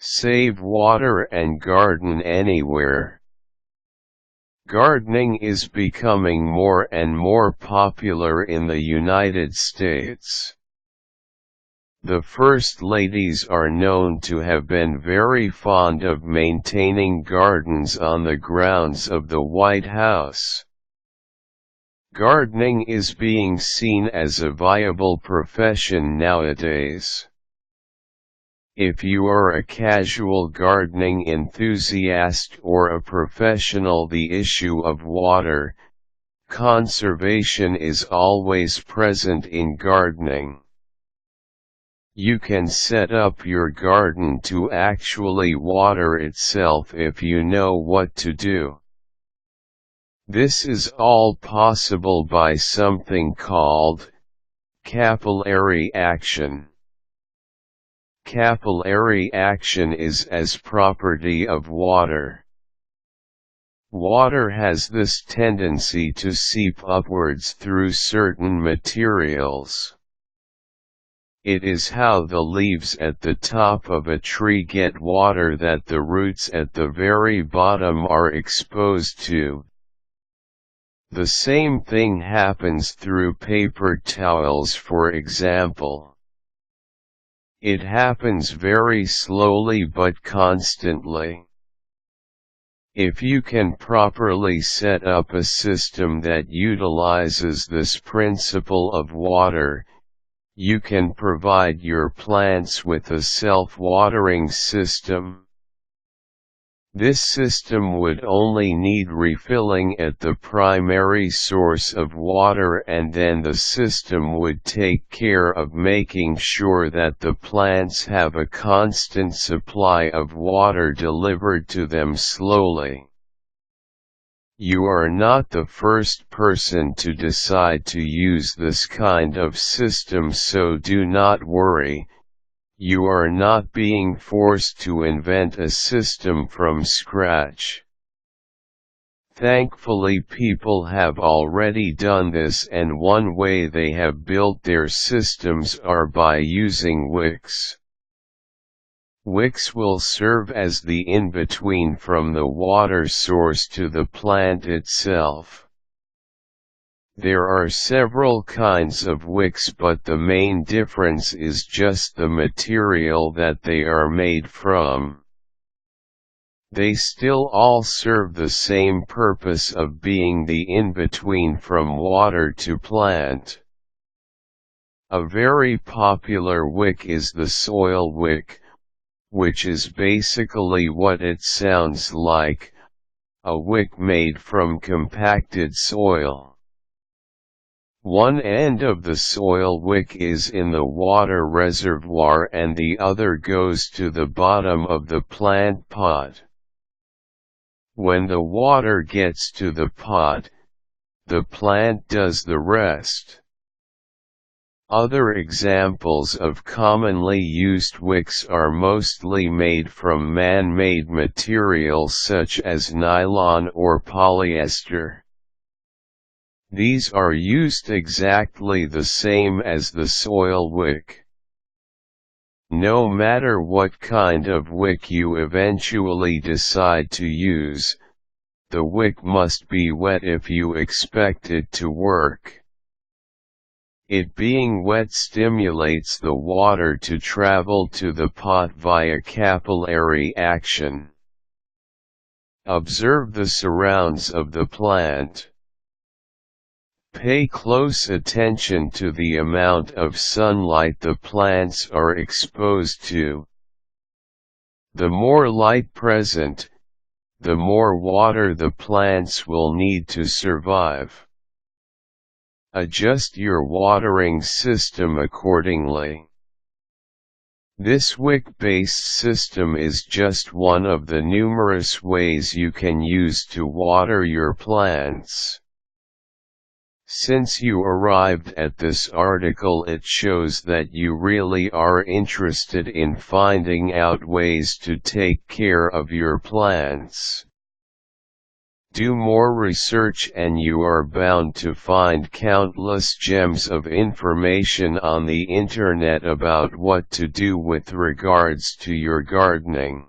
Save water and garden anywhere. Gardening is becoming more and more popular in the United States. The first ladies are known to have been very fond of maintaining gardens on the grounds of the White House. Gardening is being seen as a viable profession nowadays. If you are a casual gardening enthusiast or a professional, the issue of water conservation is always present in gardening. You can set up your garden to actually water itself if you know what to do. This is all possible by something called capillary action. Capillary action is as property of water. Water has this tendency to seep upwards through certain materials. It is how the leaves at the top of a tree get water that the roots at the very bottom are exposed to. The same thing happens through paper towels, for example. It happens very slowly but constantly. If you can properly set up a system that utilizes this principle of water, you can provide your plants with a self-watering system. This system would only need refilling at the primary source of water, and then the system would take care of making sure that the plants have a constant supply of water delivered to them slowly. You are not the first person to decide to use this kind of system, so do not worry. You are not being forced to invent a system from scratch. Thankfully, people have already done this, and one way they have built their systems are by using wicks. Wicks will serve as the in-between from the water source to the plant itself. There are several kinds of wicks, but the main difference is just the material that they are made from. They still all serve the same purpose of being the in-between from water to plant. A very popular wick is the soil wick, which is basically what it sounds like, a wick made from compacted soil. One end of the soil wick is in the water reservoir and the other goes to the bottom of the plant pot. When the water gets to the pot, the plant does the rest. Other examples of commonly used wicks are mostly made from man-made materials such as nylon or polyester. These are used exactly the same as the soil wick. No matter what kind of wick you eventually decide to use, the wick must be wet if you expect it to work. It being wet stimulates the water to travel to the pot via capillary action. Observe the surrounds of the plant. Pay close attention to the amount of sunlight the plants are exposed to. The more light present, the more water the plants will need to survive. Adjust your watering system accordingly. This wick-based system is just one of the numerous ways you can use to water your plants. Since you arrived at this article, it shows that you really are interested in finding out ways to take care of your plants. Do more research and you are bound to find countless gems of information on the internet about what to do with regards to your gardening.